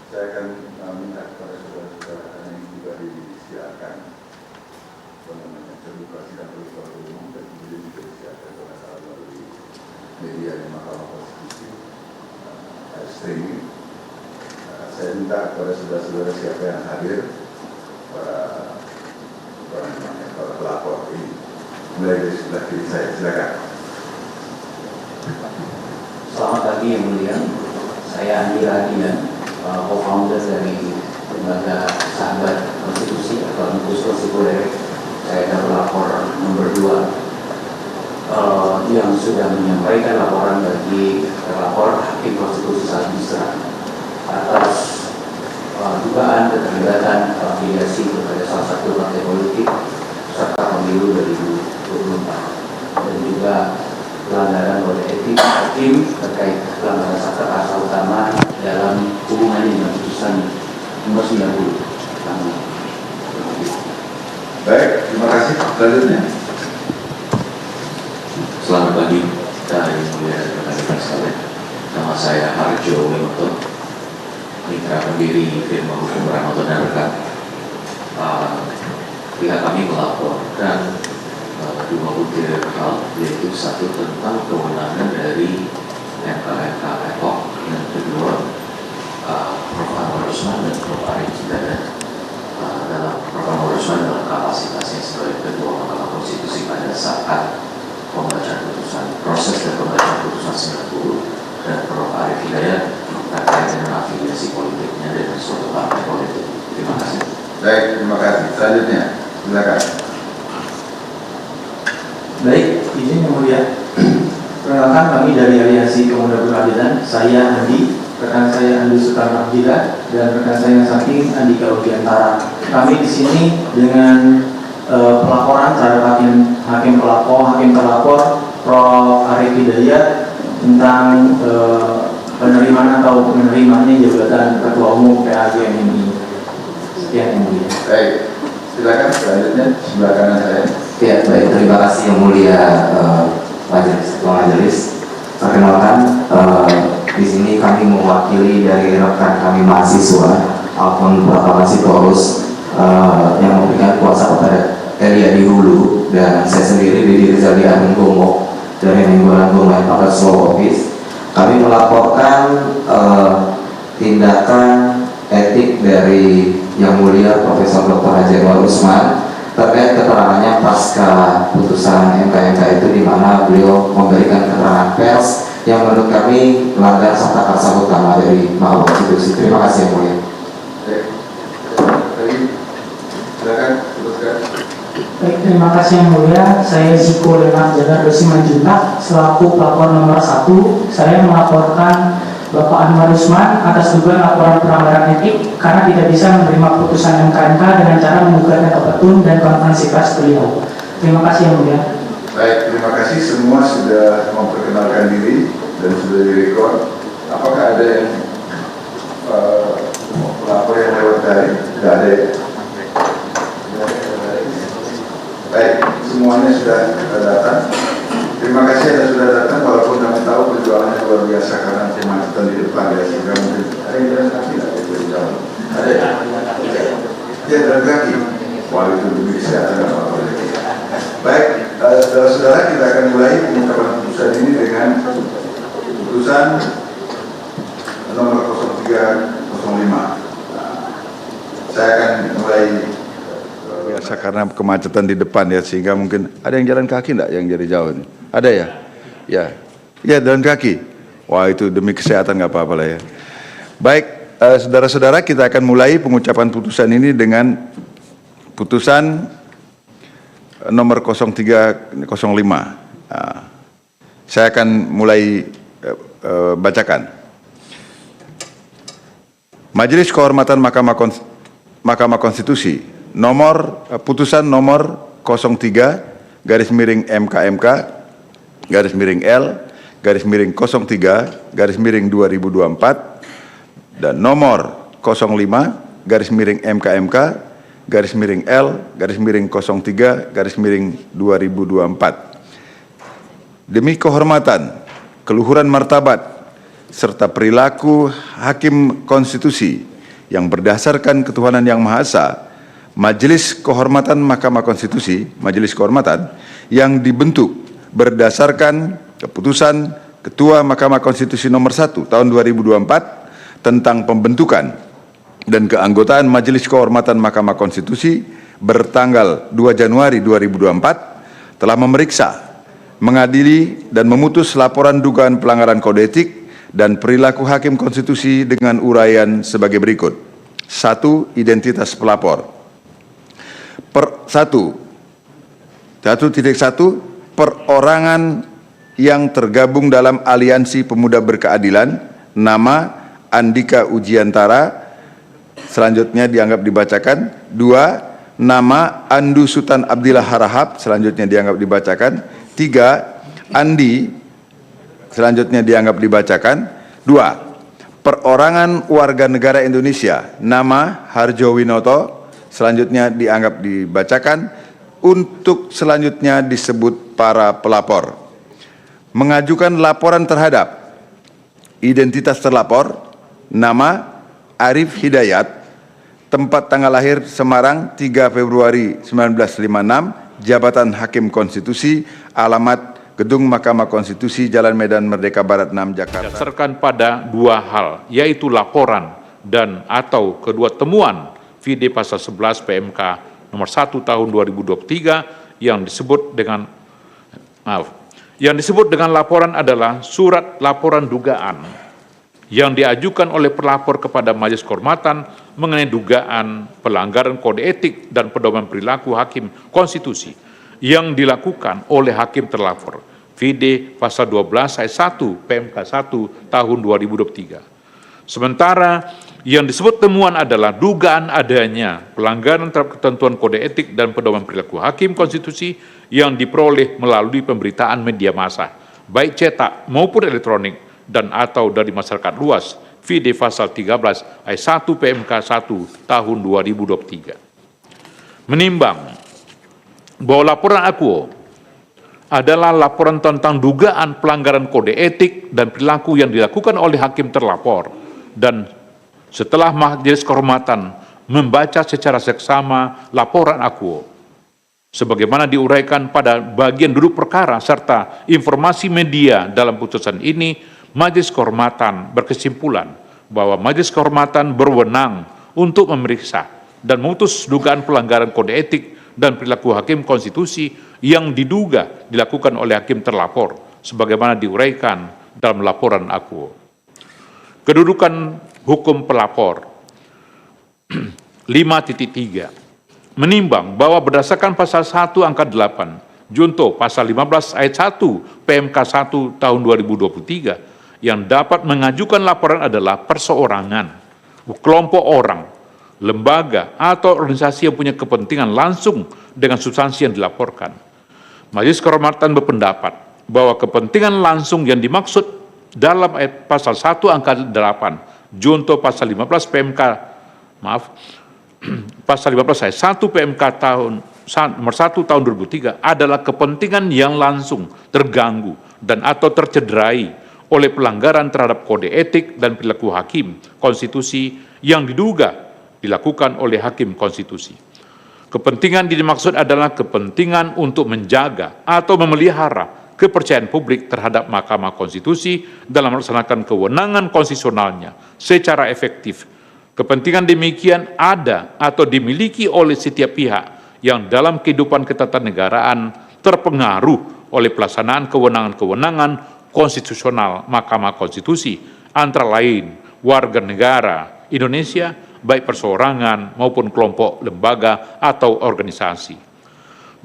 Saya akan minta kepada saudara-saudara yang juga disiarkan terbuka sidang terbuka umum dan kemudian juga disiarkan pada saat melalui media di Mahkamah Konstitusi streaming. Saya minta kepada saudara-saudara siapa yang hadir para pelapor ini, mulai dari sebelah kiri saya, silakan. Selamat pagi yang mulia, saya Andi Radian, co-founder dari Lembaga Sahabat Konstitusi atau Impus Konstitusi. Saya adalah pelapor nomor 2 yang sudah menyampaikan laporan bagi terlapor Hakim Konstitusi Saldi Isra atas dugaan keterlibatan afiliasi kepada salah satu partai politik serta pemilu 2024 dan juga pelanggaran kode etik hakim terkait pelanggaran sakta rasa utama dalam hubungannya dengan putusan nomor 90. Baik, terima kasih. Selanjutnya. Selamat pagi, dan mulia rekan-rekan sekalian. Nama saya Harjo Winoto, mitra pendiri firma hukum Ranoto dan rekan. Pihak kami melaporkan 2 butir hal, yaitu satu tentang kewenangan dari MKMK Epok, dan kedua Prof. Anwar Usman dan Prof. Arief Hidayat dalam Prof. Anwar Usman dalam kapasitasnya sebagai Ketua Mahkamah Konstitusi pada saat pembacaan putusan, proses dan pembacaan putusan 90, dan Prof. Arief Hidayat terkait dengan afiliasi politiknya dengan suatu partai politik. Terima kasih. Baik, terima kasih. Selanjutnya, silakan. Baik, izin yang mulia. Perkenalkan, kami dari Aliansi Pemuda Berkeadilan. Saya Andi, rekan saya Andi Sultan Abdillah, dan rekan saya yang samping Andika Ugiantara. Kami di sini dengan pelaporan terhadap hakim terlapor Prof. Arief Hidayat tentang penerimaan atau menerimanya jabatan Ketua Umum PAGMI. Sekian yang mulia. Baik, silakan. Selanjutnya sebelah kanan saya. Ya, baik, terima kasih yang mulia Majelis Ketua Majelis. Perkenalkan, di sini kami mewakili dari rekan kami mahasiswa Alfon Proklamasi Torus yang memberikan kuasa kepada Elia di Hulu, dan saya sendiri Didi Rizali Agung Gomo dari Mingguan Gomo Paket Slow Office. Kami melaporkan tindakan etik dari yang mulia Profesor Dr. Haji Anwar Usman terkait keterangannya pasca putusan MKMK itu, di mana beliau memberikan keterangan pers yang menurut kami melanggar sakta karsa utama dari Mahkamah Konstitusi. Terima kasih yang mulia. Silakan, teruskan. Baik, terima kasih yang mulia. Saya Ziko Leonard Jagar Dosi Manjuntak selaku pelapor nomor 1. Saya melaporkan Bapak Anwar Usman atas dugaan laporan pelanggaran etik karena tidak bisa menerima putusan MKMK dengan cara menggugat petun dan konferensi pers beliau. Terima kasih yang mulia. Baik, terima kasih. Semua sudah memperkenalkan diri dan sudah direkod. Apakah ada yang pelapor yang lewat dari? Tidak ada ya? Baik, semuanya sudah datang. Terima kasih Anda sudah datang, walaupun kami tahu perjuangannya luar biasa karena kemacetan di depan ya, sehingga mungkin ada yang jalan kaki tidak ada di jalan. Ada ya? Ya, jalan kaki. Wah, itu demi kesehatan apa-apa. Baik, saudara-saudara, kita akan mulai pengungkapan putusan ini dengan putusan nomor 0305. Saya akan mulai biasa karena kemacetan di depan ya, sehingga mungkin ada yang jalan kaki enggak yang jadi jauh ini? Ada ya? Ya, jalan kaki. Wah, itu demi kesehatan nggak apa-apa lah ya. Baik, saudara-saudara, kita akan mulai pengucapan putusan ini dengan putusan nomor 0305. Saya akan mulai bacakan. Majelis Kehormatan Mahkamah Konstitusi putusan nomor 03-L-03-2024 dan nomor 05-MKMK-L-03-2024 demi kehormatan, keluhuran martabat serta perilaku hakim konstitusi yang berdasarkan ketuhanan yang Maha Esa, Majelis Kehormatan Mahkamah Konstitusi, Majelis Kehormatan, yang dibentuk berdasarkan keputusan Ketua Mahkamah Konstitusi nomor 1 tahun 2024 tentang pembentukan dan keanggotaan Majelis Kehormatan Mahkamah Konstitusi bertanggal 2 Januari 2024 telah memeriksa, mengadili, dan memutus laporan dugaan pelanggaran kode etik dan perilaku hakim konstitusi dengan uraian sebagai berikut. 1. Identitas pelapor. 1.1 perorangan yang tergabung dalam Aliansi Pemuda Berkeadilan, nama Andika Ujiantara, selanjutnya dianggap dibacakan. 2. Nama Andu Sultan Abdillah Harahap, selanjutnya dianggap dibacakan. 3. Andi, selanjutnya dianggap dibacakan. 2. Perorangan warga negara Indonesia, nama Harjo Winoto, selanjutnya dianggap dibacakan. Untuk selanjutnya disebut para pelapor. Mengajukan laporan terhadap identitas terlapor, nama Arif Hidayat, tempat tanggal lahir Semarang 3 Februari 1956, jabatan Hakim Konstitusi, alamat Gedung Mahkamah Konstitusi, Jalan Medan Merdeka Barat 6, Jakarta. Berdasarkan pada dua hal, yaitu laporan dan atau kedua temuan VD pasal 11 PMK nomor 1 tahun 2023 yang disebut dengan laporan adalah surat laporan dugaan yang diajukan oleh pelapor kepada Majelis Kehormatan mengenai dugaan pelanggaran kode etik dan pedoman perilaku hakim konstitusi yang dilakukan oleh hakim terlapor VD pasal 12 ayat 1 PMK 1 tahun 2023. Sementara yang disebut temuan adalah dugaan adanya pelanggaran terhadap ketentuan kode etik dan pedoman perilaku hakim konstitusi yang diperoleh melalui pemberitaan media massa, baik cetak maupun elektronik dan atau dari masyarakat luas, VD pasal 13 ayat 1 PMK 1 tahun 2023. Menimbang bahwa laporan akuo adalah laporan tentang dugaan pelanggaran kode etik dan perilaku yang dilakukan oleh hakim terlapor, dan setelah Majelis Kehormatan membaca secara seksama laporan akuo, sebagaimana diuraikan pada bagian duduk perkara serta informasi media dalam putusan ini, Majelis Kehormatan berkesimpulan bahwa Majelis Kehormatan berwenang untuk memeriksa dan memutus dugaan pelanggaran kode etik dan perilaku hakim konstitusi yang diduga dilakukan oleh hakim terlapor, sebagaimana diuraikan dalam laporan akuo. Kedudukan hukum pelapor 5.3 menimbang bahwa berdasarkan pasal 1 angka 8 junto pasal 15 ayat 1 PMK 1 tahun 2023 yang dapat mengajukan laporan adalah perseorangan, kelompok orang, lembaga atau organisasi yang punya kepentingan langsung dengan substansi yang dilaporkan. Majelis Kehormatan berpendapat bahwa kepentingan langsung yang dimaksud dalam ayat pasal 1 angka 8 junto pasal 15 PMK pasal 15 ayat 1 PMK nomor 1 tahun 2003 adalah kepentingan yang langsung terganggu dan atau tercederai oleh pelanggaran terhadap kode etik dan perilaku hakim konstitusi yang diduga dilakukan oleh hakim konstitusi. Kepentingan dimaksud adalah kepentingan untuk menjaga atau memelihara kepercayaan publik terhadap Mahkamah Konstitusi dalam melaksanakan kewenangan konstitusionalnya secara efektif. Kepentingan demikian ada atau dimiliki oleh setiap pihak yang dalam kehidupan ketatanegaraan terpengaruh oleh pelaksanaan kewenangan-kewenangan konstitusional Mahkamah Konstitusi, antara lain warga negara Indonesia, baik perseorangan maupun kelompok lembaga atau organisasi.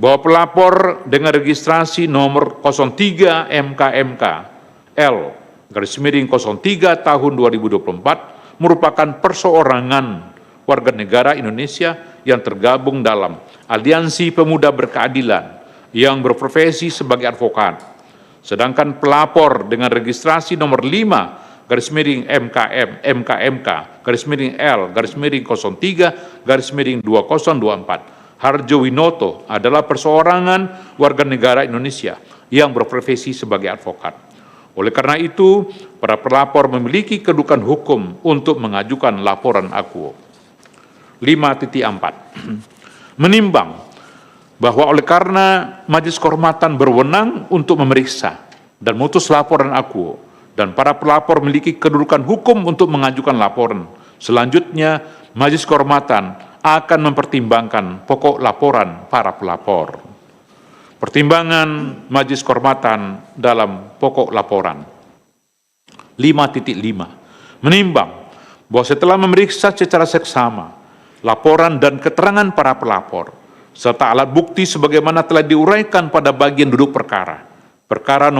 Bahwa pelapor dengan registrasi nomor 03 MKMK L /03 tahun 2024 merupakan perseorangan warga negara Indonesia yang tergabung dalam Aliansi Pemuda Berkeadilan yang berprofesi sebagai advokat. Sedangkan pelapor dengan registrasi nomor 5 MKMK L/03/2024 Harjo Winoto adalah perseorangan warga negara Indonesia yang berprofesi sebagai advokat. Oleh karena itu, para pelapor memiliki kedudukan hukum untuk mengajukan laporan akuo. 5.4 Menimbang bahwa oleh karena Majelis Kehormatan berwenang untuk memeriksa dan memutus laporan akuo, dan para pelapor memiliki kedudukan hukum untuk mengajukan laporan, selanjutnya Majelis Kehormatan akan mempertimbangkan pokok laporan para pelapor. Pertimbangan Majelis Kehormatan dalam pokok laporan. 5.5 Menimbang bahwa setelah memeriksa secara seksama laporan dan keterangan para pelapor, serta alat bukti sebagaimana telah diuraikan pada bagian duduk perkara. Perkara 2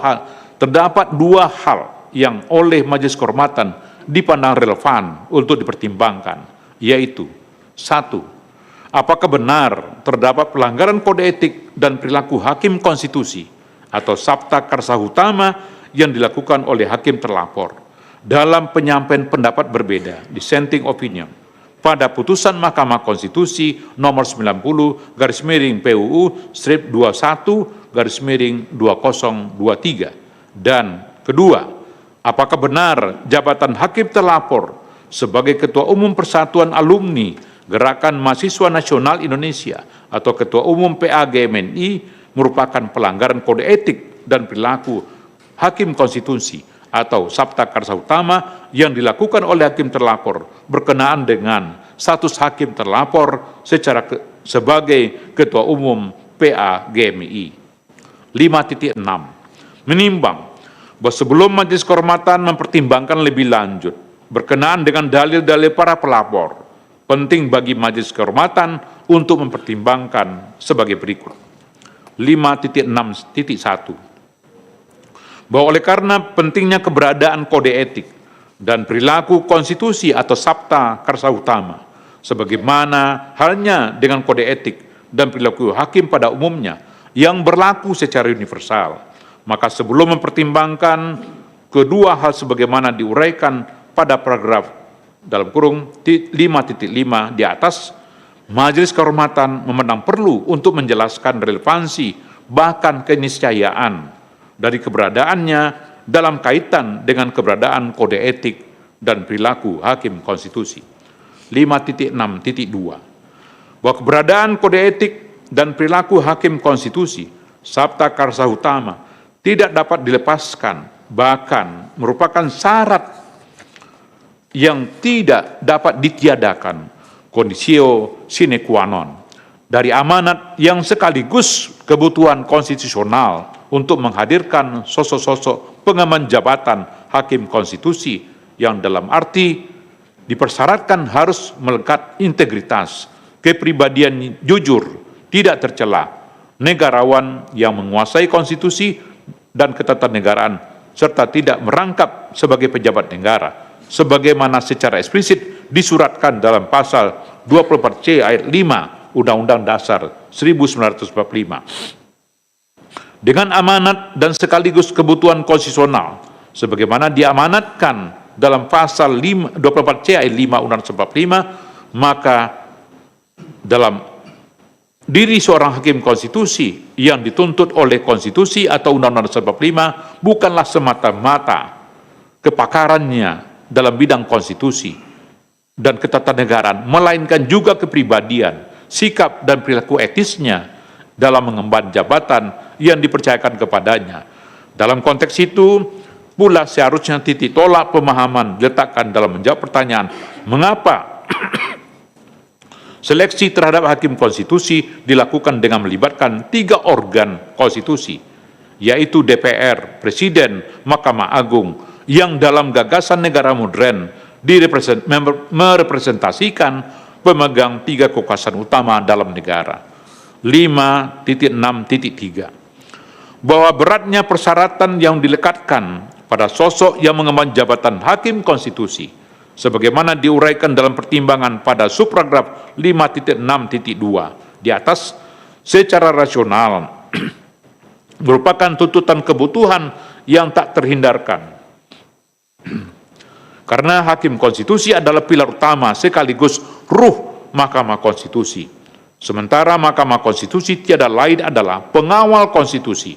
hal, terdapat 2 hal yang oleh Majelis Kehormatan dipandang relevan untuk dipertimbangkan, yaitu 1. Apakah benar terdapat pelanggaran kode etik dan perilaku hakim konstitusi atau sabta karsa utama yang dilakukan oleh hakim terlapor dalam penyampaian pendapat berbeda, dissenting opinion, pada putusan Mahkamah Konstitusi nomor 90/PUU/21/2023. Dan kedua, apakah benar jabatan hakim terlapor sebagai Ketua Umum Persatuan Alumni Gerakan Mahasiswa Nasional Indonesia atau Ketua Umum PAGMNI merupakan pelanggaran kode etik dan perilaku hakim konstitusi atau sabta karsa utama yang dilakukan oleh hakim terlapor berkenaan dengan status hakim terlapor sebagai Ketua Umum PAGMI. 5.6 Menimbang bahwa sebelum Majelis Kehormatan mempertimbangkan lebih lanjut berkenaan dengan dalil-dalil para pelapor, penting bagi Majelis Kehormatan untuk mempertimbangkan sebagai berikut. 5.6.1 Bahwa oleh karena pentingnya keberadaan kode etik dan perilaku konstitusi atau sabta karsa utama, sebagaimana halnya dengan kode etik dan perilaku hakim pada umumnya yang berlaku secara universal, maka sebelum mempertimbangkan kedua hal sebagaimana diuraikan pada paragraf dalam kurung 5.5 di atas, Majelis Kehormatan memandang perlu untuk menjelaskan relevansi bahkan keniscayaan dari keberadaannya dalam kaitan dengan keberadaan kode etik dan perilaku hakim konstitusi. 5.6.2 Bahwa keberadaan kode etik dan perilaku hakim konstitusi sabta karsa utama tidak dapat dilepaskan, bahkan merupakan syarat yang tidak dapat ditiadakan, conditio sine qua non, dari amanat yang sekaligus kebutuhan konstitusional untuk menghadirkan sosok-sosok pengemban jabatan hakim konstitusi yang dalam arti dipersyaratkan harus melekat integritas, kepribadian jujur, tidak tercela, negarawan yang menguasai konstitusi dan ketatanegaraan, serta tidak merangkap sebagai pejabat negara, sebagaimana secara eksplisit disuratkan dalam pasal 24C ayat 5 Undang-Undang Dasar 1945. Dengan amanat dan sekaligus kebutuhan konstitusional, sebagaimana diamanatkan dalam pasal 24C ayat 5 Undang-Undang 45, maka dalam diri seorang hakim konstitusi yang dituntut oleh konstitusi atau Undang-Undang 45 bukanlah semata-mata kepakarannya dalam bidang konstitusi dan ketatanegaraan, melainkan juga kepribadian, sikap dan perilaku etisnya dalam mengemban jabatan yang dipercayakan kepadanya. Dalam konteks itu pula seharusnya titik tolak pemahaman diletakkan dalam menjawab pertanyaan, mengapa seleksi terhadap hakim konstitusi dilakukan dengan melibatkan 3 organ konstitusi, yaitu DPR, Presiden, Mahkamah Agung, yang dalam gagasan negara modern merepresentasikan pemegang 3 kekuasaan utama dalam negara. 5.6.3 Bahwa beratnya persyaratan yang dilekatkan pada sosok yang mengemban jabatan hakim konstitusi, sebagaimana diuraikan dalam pertimbangan pada subparagraf 5.6.2 di atas, secara rasional merupakan tuntutan kebutuhan yang tak terhindarkan. Karena hakim konstitusi adalah pilar utama sekaligus ruh Mahkamah Konstitusi. Sementara Mahkamah Konstitusi tiada lain adalah pengawal konstitusi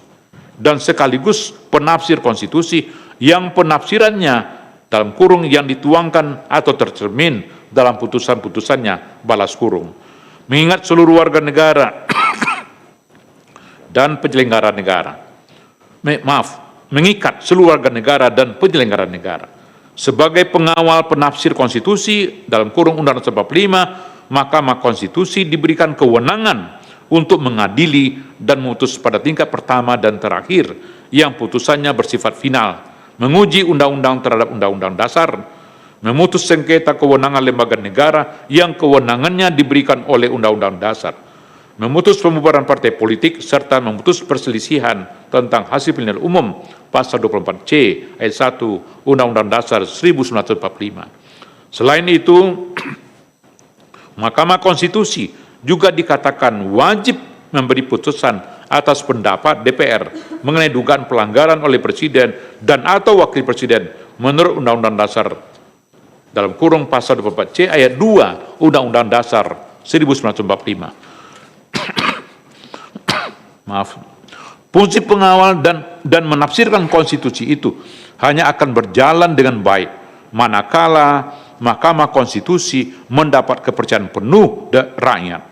dan sekaligus penafsir konstitusi yang penafsirannya dalam kurung yang dituangkan atau tercermin dalam putusan-putusannya balas kurung. Mengingat seluruh warga negara dan penyelenggara negara. Mengikat seluruh warga negara dan penyelenggara negara. Sebagai pengawal penafsir konstitusi dalam kurung Undang-Undang 45, Mahkamah Konstitusi diberikan kewenangan untuk mengadili dan memutus pada tingkat pertama dan terakhir yang putusannya bersifat final, menguji undang-undang terhadap undang-undang dasar, memutus sengketa kewenangan lembaga negara yang kewenangannya diberikan oleh undang-undang dasar, memutus pembubaran partai politik, serta memutus perselisihan tentang hasil pemilihan umum pasal 24C ayat 1 Undang-Undang Dasar 1945. Selain itu, Mahkamah Konstitusi juga dikatakan wajib memberi putusan atas pendapat DPR mengenai dugaan pelanggaran oleh Presiden dan atau Wakil Presiden menurut Undang-Undang Dasar dalam kurung pasal 24C ayat 2 Undang-Undang Dasar 1945. Fungsi pengawal dan menafsirkan konstitusi itu hanya akan berjalan dengan baik manakala Mahkamah Konstitusi mendapat kepercayaan penuh rakyat.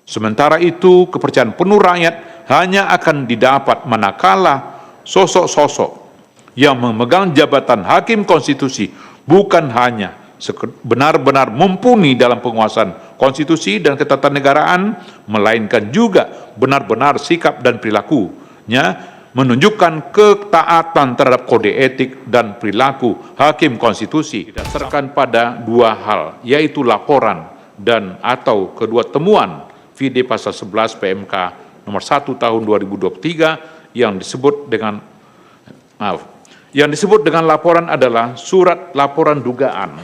Sementara itu, kepercayaan penuh rakyat hanya akan didapat manakala sosok-sosok yang memegang jabatan hakim konstitusi bukan hanya benar-benar mumpuni dalam penguasaan konstitusi dan ketatanegaraan, melainkan juga benar-benar sikap dan perilakunya menunjukkan ketaatan terhadap kode etik dan perilaku hakim konstitusi didasarkan pada dua hal, yaitu laporan dan atau kedua temuan VD pasal 11 PMK nomor 1 tahun 2023 yang disebut dengan laporan adalah surat laporan dugaan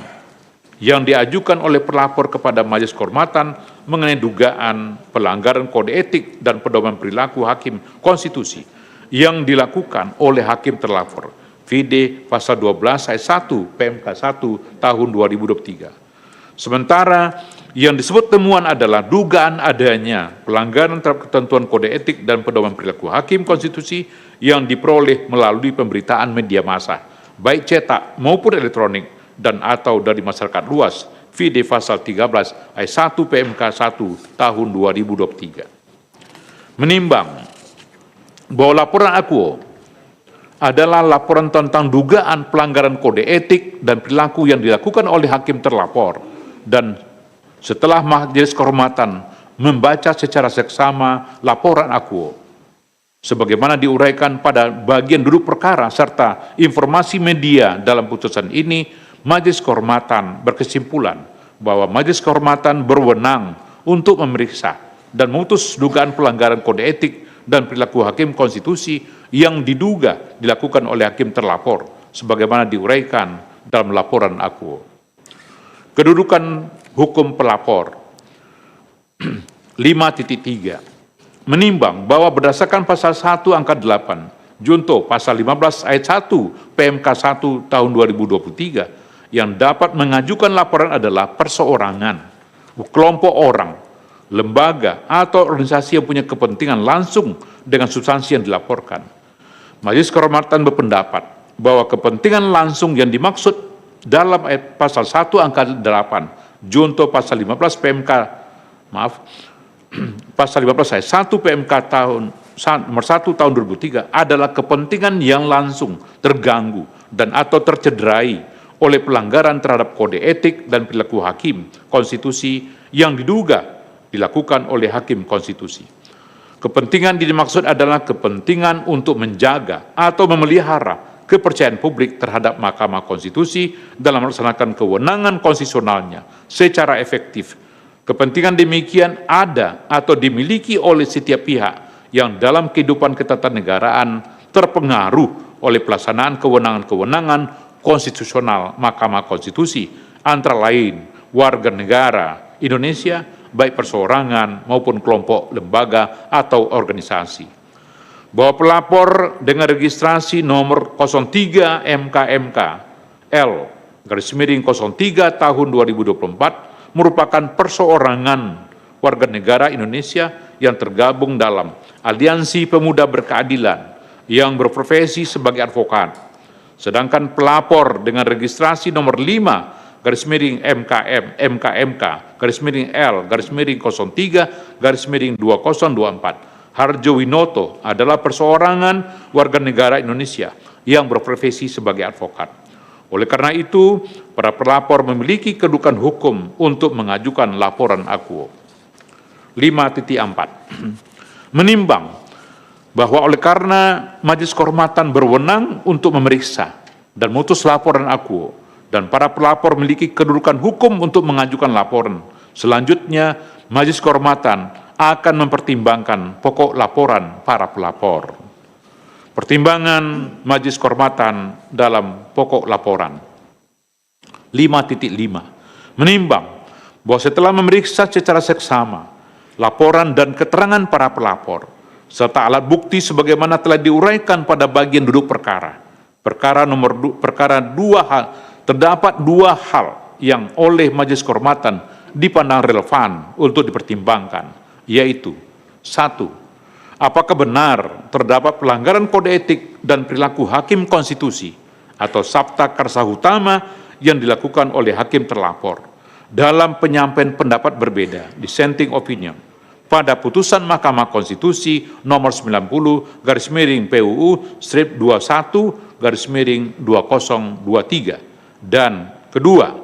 yang diajukan oleh pelapor kepada Majelis Kehormatan mengenai dugaan pelanggaran kode etik dan pedoman perilaku hakim konstitusi yang dilakukan oleh hakim terlapor VD pasal 12 ayat 1 PMK 1 tahun 2023. Sementara yang disebut temuan adalah dugaan adanya pelanggaran terhadap ketentuan kode etik dan pedoman perilaku hakim konstitusi yang diperoleh melalui pemberitaan media massa, baik cetak maupun elektronik dan atau dari masyarakat luas, VD pasal 13 ayat 1 PMK 1 tahun 2023. Menimbang bahwa laporan akuo adalah laporan tentang dugaan pelanggaran kode etik dan perilaku yang dilakukan oleh hakim terlapor, dan setelah Majelis Kehormatan membaca secara seksama laporan akuo, sebagaimana diuraikan pada bagian duduk perkara serta informasi media dalam putusan ini, Majelis Kehormatan berkesimpulan bahwa Majelis Kehormatan berwenang untuk memeriksa dan memutus dugaan pelanggaran kode etik dan perilaku hakim konstitusi yang diduga dilakukan oleh hakim terlapor, sebagaimana diuraikan dalam laporan akuo. Kedudukan hukum pelapor 5.3 menimbang bahwa berdasarkan pasal 1 angka 8 junto pasal 15 ayat 1 PMK 1 tahun 2023 yang dapat mengajukan laporan adalah perseorangan, kelompok orang, lembaga atau organisasi yang punya kepentingan langsung dengan substansi yang dilaporkan. Majelis Kehormatan berpendapat bahwa kepentingan langsung yang dimaksud dalam ayat pasal 1 angka 8 junto pasal 15 PMK pasal 15 ayat 1 PMK nomor 1 tahun 2003 adalah kepentingan yang langsung terganggu dan atau tercederai oleh pelanggaran terhadap kode etik dan perilaku hakim konstitusi yang diduga dilakukan oleh hakim konstitusi. Kepentingan dimaksud adalah kepentingan untuk menjaga atau memelihara kepercayaan publik terhadap Mahkamah Konstitusi dalam melaksanakan kewenangan konstitusionalnya secara efektif. Kepentingan demikian ada atau dimiliki oleh setiap pihak yang dalam kehidupan ketatanegaraan terpengaruh oleh pelaksanaan kewenangan-kewenangan konstitusional Mahkamah Konstitusi, antara lain warga negara Indonesia, baik perseorangan maupun kelompok lembaga atau organisasi. Bahwa pelapor dengan registrasi nomor 03 MKMK L/03 tahun 2024 merupakan perseorangan warga negara Indonesia yang tergabung dalam Aliansi Pemuda Berkeadilan yang berprofesi sebagai advokat. Sedangkan pelapor dengan registrasi nomor 5 MKM/L/03/2024 Harjo Winoto adalah perseorangan warga negara Indonesia yang berprofesi sebagai advokat. Oleh karena itu, para pelapor memiliki kedudukan hukum untuk mengajukan laporan akuo. 5.4 Menimbang bahwa oleh karena Majelis Kehormatan berwenang untuk memeriksa dan memutus laporan akuo, dan para pelapor memiliki kedudukan hukum untuk mengajukan laporan, selanjutnya Majelis Kehormatan akan mempertimbangkan pokok laporan para pelapor. Pertimbangan Majelis Kehormatan dalam pokok laporan. 5.5 Menimbang bahwa setelah memeriksa secara seksama laporan dan keterangan para pelapor, serta alat bukti sebagaimana telah diuraikan pada bagian duduk perkara. Terdapat dua hal yang oleh Majelis Kehormatan dipandang relevan untuk dipertimbangkan, yaitu 1. Apakah benar terdapat pelanggaran kode etik dan perilaku hakim konstitusi atau sabta karsa utama yang dilakukan oleh hakim terlapor dalam penyampaian pendapat berbeda, dissenting opinion, pada putusan Mahkamah Konstitusi nomor 90/PUU/21/2023. Dan kedua,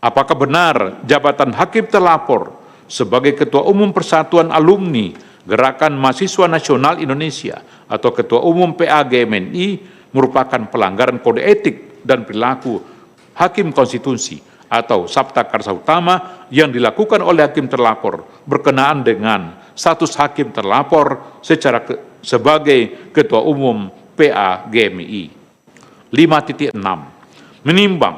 apakah benar jabatan hakim terlapor sebagai Ketua Umum Persatuan Alumni Gerakan Mahasiswa Nasional Indonesia atau Ketua Umum PAGMNI merupakan pelanggaran kode etik dan perilaku hakim konstitusi atau sabta karsa utama yang dilakukan oleh hakim terlapor berkenaan dengan status hakim terlapor sebagai Ketua Umum PAGMI. 5.6 Menimbang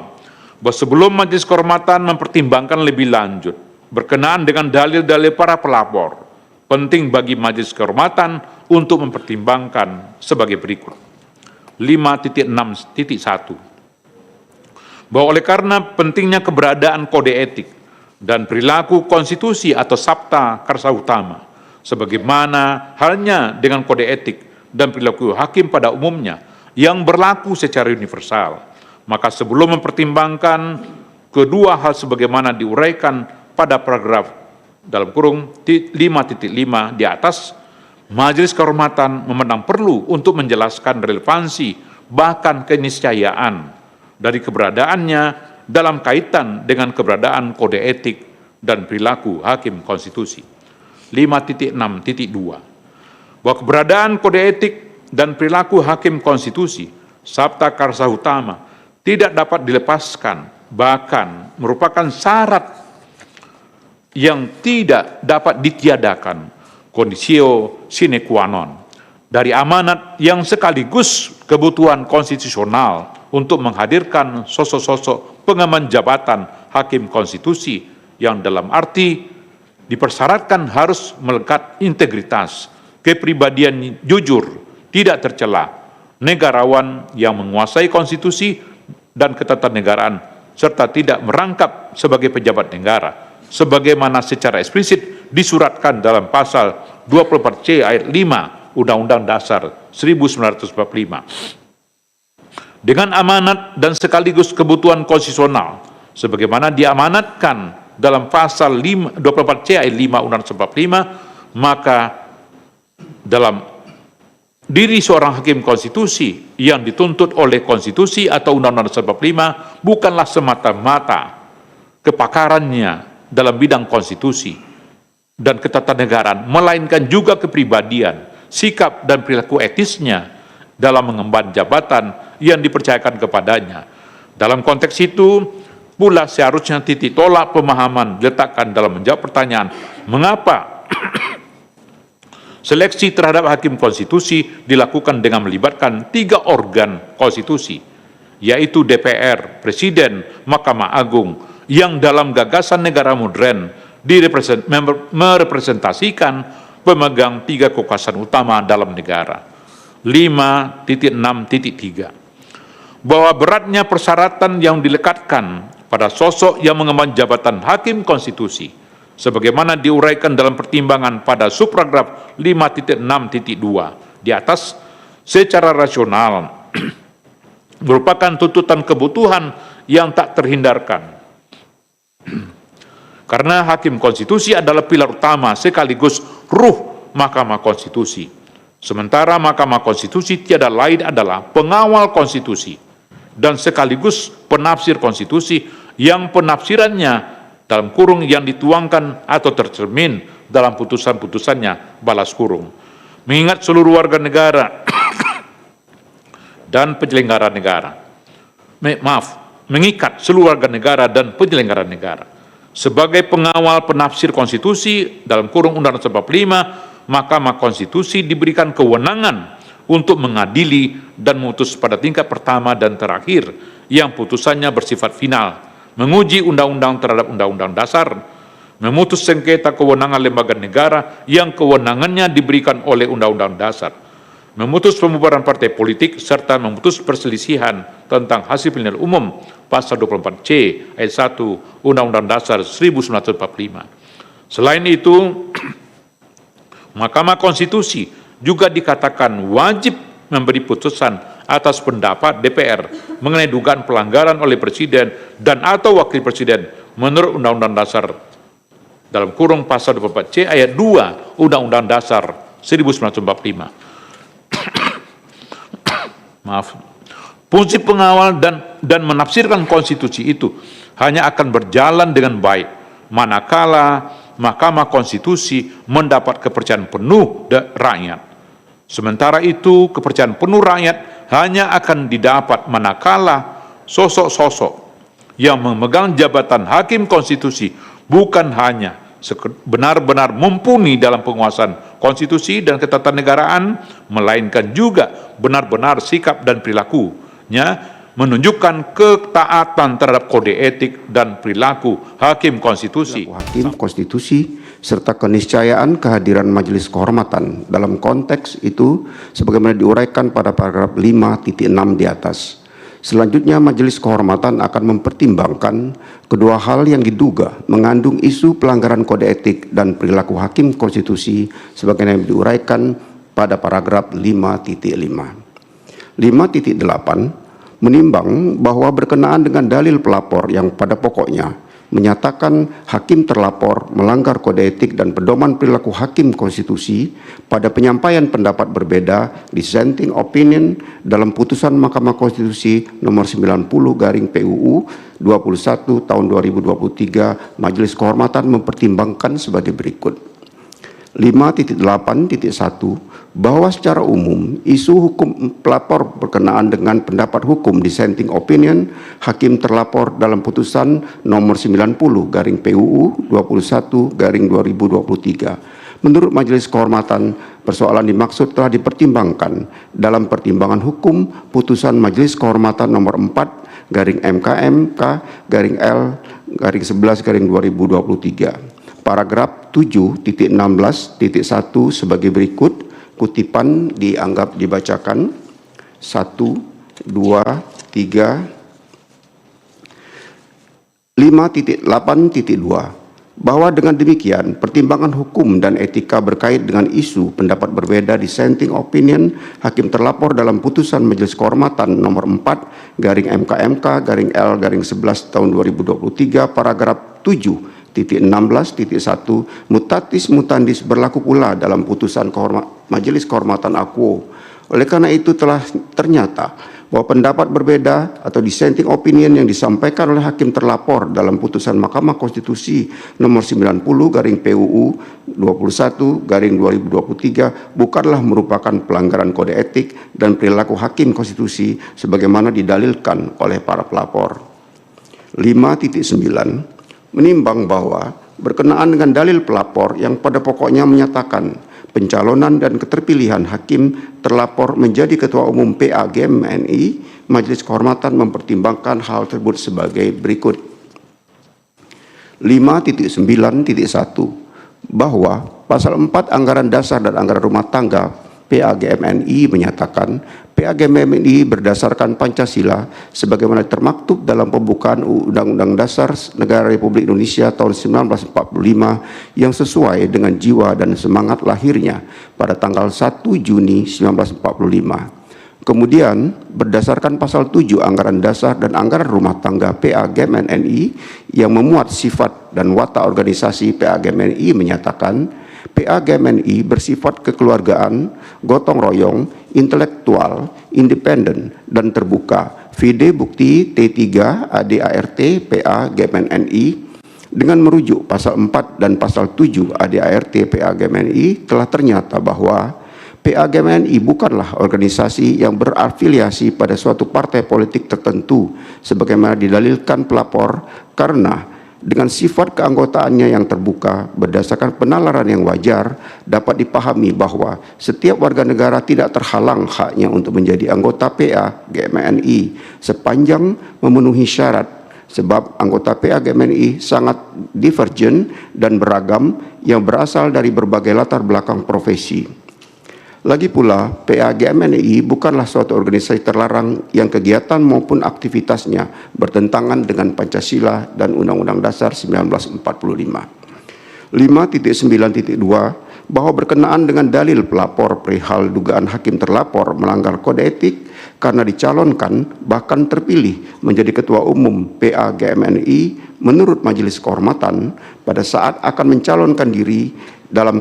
bahwa sebelum Majelis Kehormatan mempertimbangkan lebih lanjut berkenaan dengan dalil-dalil para pelapor, penting bagi Majelis Kehormatan untuk mempertimbangkan sebagai berikut. 5.6.1 Bahwa oleh karena pentingnya keberadaan kode etik dan perilaku konstitusi atau sabta karsa utama, sebagaimana halnya dengan kode etik dan perilaku hakim pada umumnya yang berlaku secara universal, maka sebelum mempertimbangkan kedua hal sebagaimana diuraikan pada paragraf dalam kurung 5.5 di atas, Majelis Kehormatan memandang perlu untuk menjelaskan relevansi bahkan keniscayaan dari keberadaannya dalam kaitan dengan keberadaan kode etik dan perilaku hakim konstitusi. 5.6.2 Bahwa keberadaan kode etik dan perilaku hakim konstitusi sabta karsa utama tidak dapat dilepaskan, bahkan merupakan syarat yang tidak dapat ditiadakan, conditio sine qua non, dari amanat yang sekaligus kebutuhan konstitusional untuk menghadirkan sosok-sosok pengaman jabatan hakim konstitusi yang dalam arti dipersyaratkan harus melekat integritas, kepribadian jujur, tidak tercela, negarawan yang menguasai konstitusi dan ketatanegaraan, serta tidak merangkap sebagai pejabat negara, sebagaimana secara eksplisit disuratkan dalam pasal 24C ayat 5 Undang-Undang Dasar 1945. Dengan amanat dan sekaligus kebutuhan konstitusional, sebagaimana diamanatkan dalam pasal 24C ayat 5 Undang-Undang 45, maka dalam diri seorang hakim konstitusi yang dituntut oleh konstitusi atau Undang-Undang 45 bukanlah semata-mata kepakarannya dalam bidang konstitusi dan ketatanegaraan, melainkan juga kepribadian, sikap dan perilaku etisnya dalam mengemban jabatan yang dipercayakan kepadanya. Dalam konteks itu pula seharusnya titik tolak pemahaman diletakkan dalam menjawab pertanyaan mengapa seleksi terhadap hakim konstitusi dilakukan dengan melibatkan 3 organ konstitusi, yaitu DPR, Presiden, Mahkamah Agung, yang dalam gagasan negara modern merepresentasikan pemegang 3 kekuasaan utama dalam negara. 5.6.3 Bahwa beratnya persyaratan yang dilekatkan pada sosok yang mengemban jabatan hakim konstitusi, sebagaimana diuraikan dalam pertimbangan pada subparagraf 5.6.2 di atas, secara rasional merupakan tuntutan kebutuhan yang tak terhindarkan. Karena hakim konstitusi adalah pilar utama sekaligus ruh Mahkamah Konstitusi. Sementara Mahkamah Konstitusi tiada lain adalah pengawal konstitusi dan sekaligus penafsir konstitusi yang penafsirannya dalam kurung yang dituangkan atau tercermin dalam putusan-putusannya balas kurung. Mengingat seluruh warga negara dan penyelenggara negara. Mengikat seluruh warga negara dan penyelenggara negara. Sebagai pengawal penafsir konstitusi dalam kurung Undang-Undang 45, Mahkamah Konstitusi diberikan kewenangan untuk mengadili dan memutus pada tingkat pertama dan terakhir yang putusannya bersifat final, menguji undang-undang terhadap undang-undang dasar, memutus sengketa kewenangan lembaga negara yang kewenangannya diberikan oleh undang-undang dasar, memutus pembubaran partai politik, serta memutus perselisihan tentang hasil pemilihan umum pasal 24C ayat 1 Undang-Undang Dasar 1945. Selain itu, Mahkamah Konstitusi juga dikatakan wajib memberi putusan atas pendapat DPR mengenai dugaan pelanggaran oleh Presiden dan atau Wakil Presiden menurut Undang-Undang Dasar dalam kurung pasal 24C ayat 2 Undang-Undang Dasar 1945. Fungsi pengawal dan menafsirkan konstitusi itu hanya akan berjalan dengan baik manakala Mahkamah Konstitusi mendapat kepercayaan penuh rakyat. Sementara itu, kepercayaan penuh rakyat hanya akan didapat manakala sosok-sosok yang memegang jabatan hakim konstitusi bukan hanya benar-benar mumpuni dalam penguasaan konstitusi dan ketatanegaraan, melainkan juga benar-benar sikap dan perilakunya menunjukkan ketaatan terhadap kode etik dan perilaku hakim konstitusi. Hakim konstitusi serta keniscayaan kehadiran majelis kehormatan dalam konteks itu sebagaimana diuraikan pada paragraf 5.6 di atas. Selanjutnya majelis kehormatan akan mempertimbangkan kedua hal yang diduga mengandung isu pelanggaran kode etik dan perilaku hakim konstitusi sebagaimana diuraikan pada paragraf 5.5. 5.8 menimbang bahwa berkenaan dengan dalil pelapor yang pada pokoknya menyatakan hakim terlapor melanggar kode etik dan pedoman perilaku hakim konstitusi pada penyampaian pendapat berbeda dissenting opinion dalam putusan Mahkamah Konstitusi nomor 90/PUU 21 tahun 2023, Majelis Kehormatan mempertimbangkan sebagai berikut. 5.8.1 bahwa secara umum isu hukum pelapor berkenaan dengan pendapat hukum dissenting opinion hakim terlapor dalam putusan nomor 90/PUU 21/2023. Menurut Majelis Kehormatan, persoalan dimaksud telah dipertimbangkan dalam pertimbangan hukum putusan Majelis Kehormatan nomor 4/MKM-L-11/2023. Paragraf 7.16.1 sebagai berikut. Kutipan dianggap dibacakan. 1, 2, 3. 5.8.2 bahwa dengan demikian pertimbangan hukum dan etika berkait dengan isu pendapat berbeda dissenting opinion hakim terlapor dalam putusan Majelis Kehormatan nomor 4/MKMK-L-11 tahun 2023 paragraf 7.16.1 mutatis mutandis berlaku pula dalam putusan Majelis Kehormatan Akuo. Oleh karena itu telah ternyata bahwa pendapat berbeda atau dissenting opinion yang disampaikan oleh hakim terlapor dalam putusan Mahkamah Konstitusi nomor 90/PUU 21/2023 bukanlah merupakan pelanggaran kode etik dan perilaku hakim konstitusi sebagaimana didalilkan oleh para pelapor. 5.9 menimbang bahwa berkenaan dengan dalil pelapor yang pada pokoknya menyatakan pencalonan dan keterpilihan hakim terlapor menjadi Ketua Umum PAGMNI, Majelis Kehormatan mempertimbangkan hal tersebut sebagai berikut. 5.9.1 bahwa pasal 4 Anggaran Dasar dan Anggaran Rumah Tangga PAGMNI menyatakan PAGMNI berdasarkan Pancasila sebagaimana termaktub dalam pembukaan Undang-Undang Dasar Negara Republik Indonesia tahun 1945 yang sesuai dengan jiwa dan semangat lahirnya pada tanggal 1 Juni 1945. Kemudian, berdasarkan pasal 7 Anggaran Dasar dan Anggaran Rumah Tangga PAGMNI yang memuat sifat dan watak organisasi PAGMNI menyatakan, PAGMNI bersifat kekeluargaan, gotong royong, intelektual, independen, dan terbuka. Vide bukti T3 ADART PAGMNI dengan merujuk pasal 4 dan pasal 7 ADART PAGMNI telah ternyata bahwa PAGMNI bukanlah organisasi yang berafiliasi pada suatu partai politik tertentu sebagaimana didalilkan pelapor, karena dengan sifat keanggotaannya yang terbuka berdasarkan penalaran yang wajar dapat dipahami bahwa setiap warga negara tidak terhalang haknya untuk menjadi anggota PAGMNI sepanjang memenuhi syarat, sebab anggota PAGMNI sangat divergen dan beragam yang berasal dari berbagai latar belakang profesi. Lagi pula, PAGMNI bukanlah suatu organisasi terlarang yang kegiatan maupun aktivitasnya bertentangan dengan Pancasila dan Undang-Undang Dasar 1945. 5.9.2 bahwa berkenaan dengan dalil pelapor perihal dugaan hakim terlapor melanggar kode etik karena dicalonkan bahkan terpilih menjadi ketua umum PAGMNI menurut Majelis Kehormatan pada saat akan mencalonkan diri dalam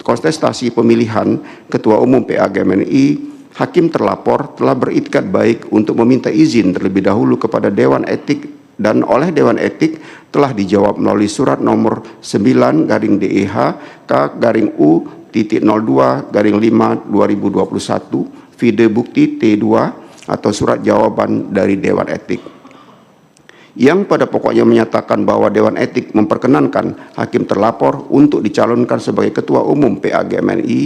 kontestasi pemilihan ketua umum PAGMNI, hakim terlapor telah beritikad baik untuk meminta izin terlebih dahulu kepada Dewan Etik dan oleh Dewan Etik telah dijawab melalui surat nomor 9-DEH-02-5-2021 vide bukti T2 atau surat jawaban dari Dewan Etik, yang pada pokoknya menyatakan bahwa Dewan Etik memperkenankan hakim terlapor untuk dicalonkan sebagai ketua umum PAGMNI.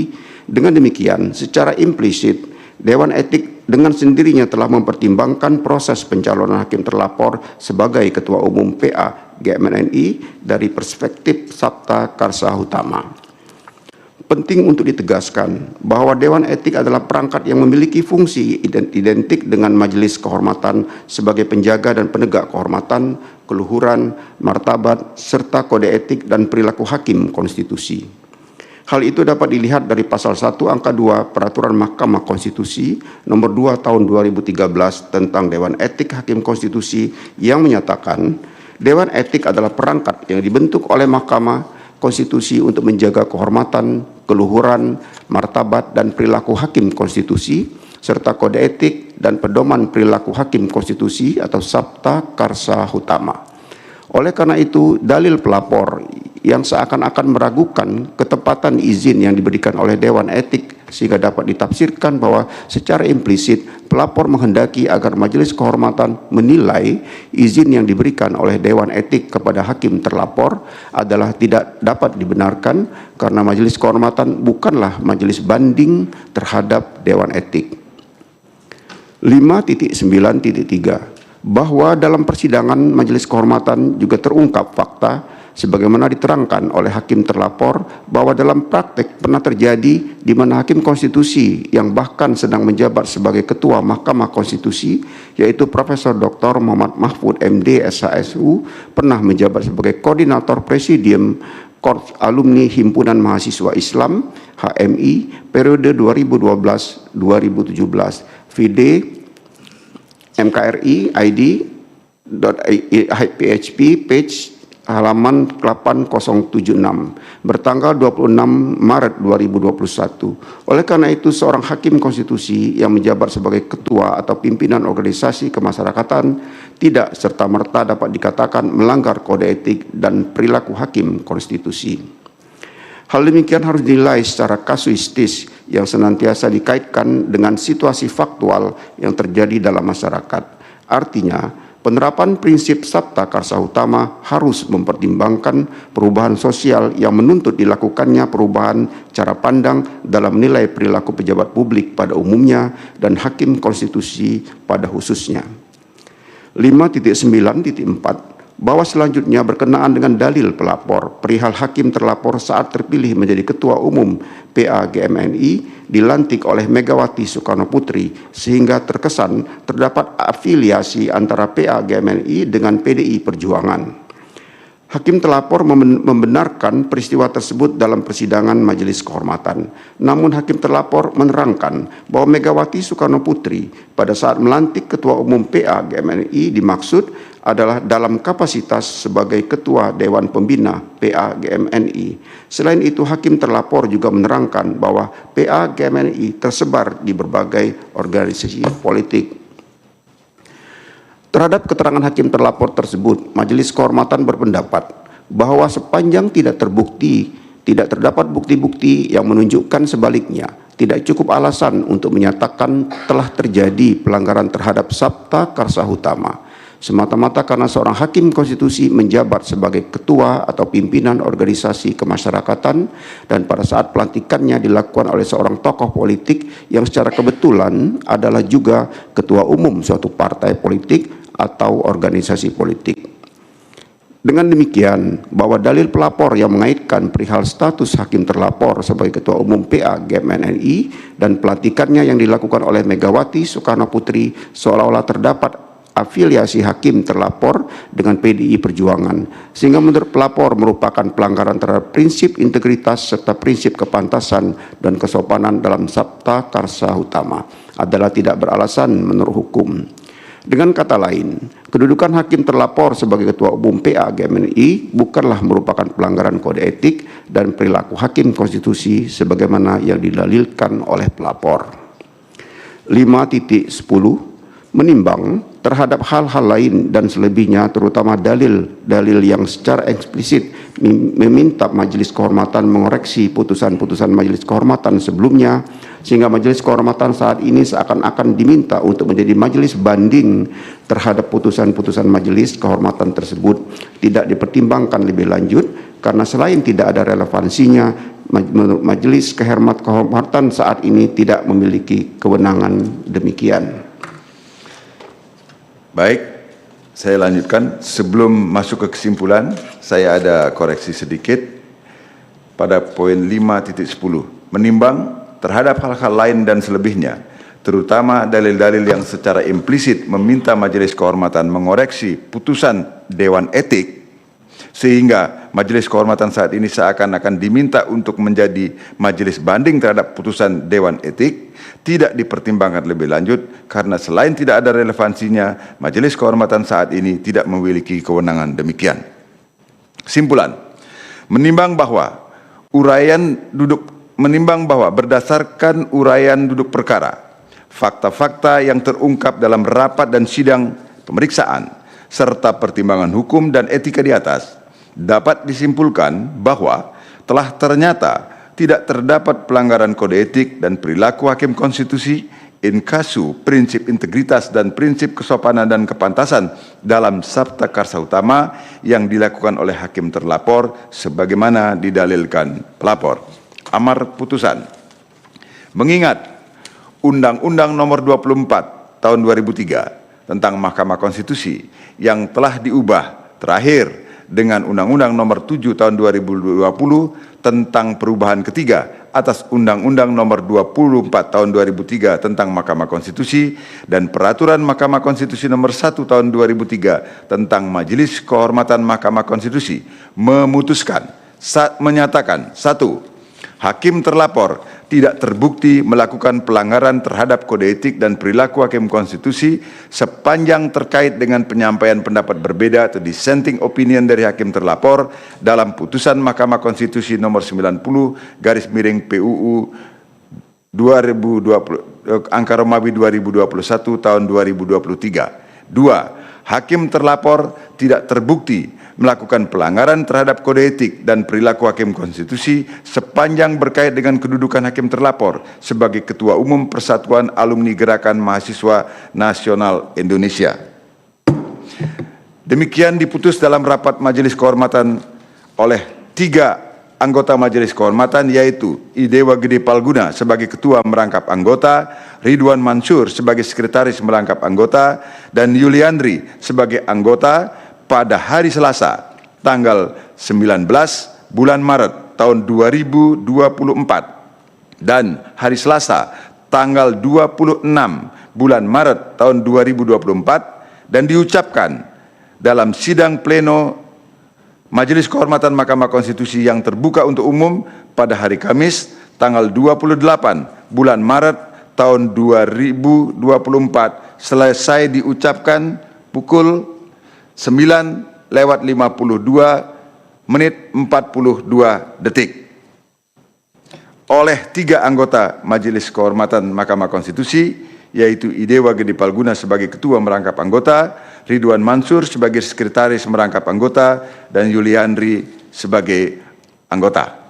Dengan demikian, secara implisit, Dewan Etik dengan sendirinya telah mempertimbangkan proses pencalonan hakim terlapor sebagai ketua umum PAGMNI dari perspektif Sabta Karsa Utama. Penting untuk ditegaskan bahwa Dewan Etik adalah perangkat yang memiliki fungsi identik dengan Majelis Kehormatan sebagai penjaga dan penegak kehormatan, keluhuran, martabat, serta kode etik dan perilaku hakim konstitusi. Hal itu dapat dilihat dari pasal 1 angka 2 Peraturan Mahkamah Konstitusi nomor 2 tahun 2013 tentang Dewan Etik Hakim Konstitusi yang menyatakan Dewan Etik adalah perangkat yang dibentuk oleh Mahkamah Konstitusi untuk menjaga kehormatan, keluhuran, martabat, dan perilaku hakim konstitusi, serta kode etik dan pedoman perilaku hakim konstitusi atau Sabta Karsa Utama. Oleh karena itu, dalil pelapor yang seakan-akan meragukan ketepatan izin yang diberikan oleh Dewan Etik sehingga dapat ditafsirkan bahwa secara implisit pelapor menghendaki agar Majelis Kehormatan menilai izin yang diberikan oleh Dewan Etik kepada hakim terlapor adalah tidak dapat dibenarkan karena Majelis Kehormatan bukanlah majelis banding terhadap Dewan Etik. 5.9.3 bahwa dalam persidangan Majelis Kehormatan juga terungkap fakta sebagaimana diterangkan oleh hakim terlapor bahwa dalam praktek pernah terjadi di mana hakim konstitusi yang bahkan sedang menjabat sebagai ketua Mahkamah Konstitusi yaitu Profesor Dr. Muhammad Mahfud MD SHSU pernah menjabat sebagai koordinator presidium Korps Alumni Himpunan Mahasiswa Islam HMI periode 2012-2017 vide MKRI ID.php page halaman 8076 bertanggal 26 Maret 2021. Oleh karena itu, seorang hakim konstitusi yang menjabat sebagai ketua atau pimpinan organisasi kemasyarakatan tidak serta-merta dapat dikatakan melanggar kode etik dan perilaku hakim konstitusi. Hal demikian harus dinilai secara kasuistis yang senantiasa dikaitkan dengan situasi faktual yang terjadi dalam masyarakat. Artinya, penerapan prinsip Sabta Karsa Utama harus mempertimbangkan perubahan sosial yang menuntut dilakukannya perubahan cara pandang dalam menilai perilaku pejabat publik pada umumnya dan hakim konstitusi pada khususnya. 5.9.4 bahwa selanjutnya berkenaan dengan dalil pelapor perihal hakim terlapor saat terpilih menjadi ketua umum PAGMNI dilantik oleh Megawati Soekarno Putri sehingga terkesan terdapat afiliasi antara PAGMNI dengan PDI Perjuangan. Hakim terlapor membenarkan peristiwa tersebut dalam persidangan Majelis Kehormatan. Namun Hakim terlapor menerangkan bahwa Megawati Soekarno Putri pada saat melantik Ketua Umum PA GMNI dimaksud adalah dalam kapasitas sebagai Ketua Dewan Pembina PA GMNI. Selain itu, Hakim terlapor juga menerangkan bahwa PA GMNI tersebar di berbagai organisasi politik. Terhadap keterangan hakim terlapor tersebut, Majelis Kehormatan berpendapat bahwa sepanjang tidak terdapat bukti-bukti yang menunjukkan sebaliknya, tidak cukup alasan untuk menyatakan telah terjadi pelanggaran terhadap Sabta Karsa Utama, semata-mata karena seorang hakim konstitusi menjabat sebagai ketua atau pimpinan organisasi kemasyarakatan dan pada saat pelantikannya dilakukan oleh seorang tokoh politik yang secara kebetulan adalah juga ketua umum suatu partai politik atau organisasi politik. Dengan demikian, bahwa dalil pelapor yang mengaitkan perihal status hakim terlapor sebagai Ketua Umum PA GMNI dan pelantikannya yang dilakukan oleh Megawati Soekarno Putri seolah-olah terdapat afiliasi hakim terlapor dengan PDI Perjuangan, sehingga menurut pelapor merupakan pelanggaran terhadap prinsip integritas serta prinsip kepantasan dan kesopanan dalam Sabta Karsa Utama adalah tidak beralasan menurut hukum. Dengan kata lain, kedudukan hakim terlapor sebagai Ketua Umum PA GMNI bukanlah merupakan pelanggaran kode etik dan perilaku hakim konstitusi sebagaimana yang didalilkan oleh pelapor. 5.10 Menimbang terhadap hal-hal lain dan selebihnya, terutama dalil-dalil yang secara eksplisit meminta Majelis Kehormatan mengoreksi putusan-putusan Majelis Kehormatan sebelumnya, sehingga Majelis Kehormatan saat ini seakan-akan diminta untuk menjadi majelis banding terhadap putusan-putusan Majelis Kehormatan tersebut, tidak dipertimbangkan lebih lanjut, karena selain tidak ada relevansinya, Majelis Kehormatan saat ini tidak memiliki kewenangan demikian. Baik, saya lanjutkan. Sebelum masuk ke kesimpulan, saya ada koreksi sedikit pada poin 5.10. Menimbang terhadap hal-hal lain dan selebihnya, terutama dalil-dalil yang secara implisit meminta Majelis Kehormatan mengoreksi putusan Dewan Etik, sehingga Majelis Kehormatan saat ini seakan-akan diminta untuk menjadi majelis banding terhadap putusan Dewan Etik, tidak dipertimbangkan lebih lanjut karena selain tidak ada relevansinya, Majelis Kehormatan saat ini tidak memiliki kewenangan demikian. Kesimpulan, menimbang bahwa berdasarkan uraian duduk perkara, fakta-fakta yang terungkap dalam rapat dan sidang pemeriksaan serta pertimbangan hukum dan etika di atas, dapat disimpulkan bahwa telah ternyata tidak terdapat pelanggaran kode etik dan perilaku hakim konstitusi in casu prinsip integritas dan prinsip kesopanan dan kepantasan dalam Sabta Karsa Utama yang dilakukan oleh hakim terlapor sebagaimana didalilkan pelapor. Amar putusan. Mengingat Undang-Undang Nomor 24 Tahun 2003 tentang Mahkamah Konstitusi yang telah diubah terakhir dengan Undang-Undang Nomor 7 Tahun 2020 tentang perubahan ketiga atas Undang-Undang Nomor 24 Tahun 2003 tentang Mahkamah Konstitusi dan Peraturan Mahkamah Konstitusi Nomor 1 Tahun 2003 tentang Majelis Kehormatan Mahkamah Konstitusi memutuskan, menyatakan, 1. Hakim terlapor tidak terbukti melakukan pelanggaran terhadap kode etik dan perilaku hakim konstitusi sepanjang terkait dengan penyampaian pendapat berbeda atau dissenting opinion dari hakim terlapor dalam putusan Mahkamah Konstitusi nomor 90/PUU 2020 angka Romawi 2021 tahun 2023. 2. Hakim terlapor tidak terbukti melakukan pelanggaran terhadap kode etik dan perilaku hakim konstitusi sepanjang berkait dengan kedudukan hakim terlapor sebagai Ketua Umum Persatuan Alumni Gerakan Mahasiswa Nasional Indonesia. Demikian diputus dalam rapat Majelis Kehormatan oleh 3 anggota Majelis Kehormatan, yaitu Idewa Gede Palguna sebagai Ketua Merangkap Anggota, Ridwan Mansur sebagai Sekretaris Merangkap Anggota, dan Yuliandri sebagai anggota pada hari Selasa, tanggal 19 bulan Maret tahun 2024 dan hari Selasa, tanggal 26 bulan Maret tahun 2024 dan diucapkan dalam sidang pleno Majelis Kehormatan Mahkamah Konstitusi yang terbuka untuk umum pada hari Kamis tanggal 28 bulan Maret tahun 2024 selesai diucapkan pukul 9:52 oleh 3 anggota Majelis Kehormatan Mahkamah Konstitusi, yaitu Idewa Gede Palguna sebagai Ketua Merangkap Anggota, Ridwan Mansur sebagai Sekretaris Merangkap Anggota, dan Yuliandri sebagai anggota.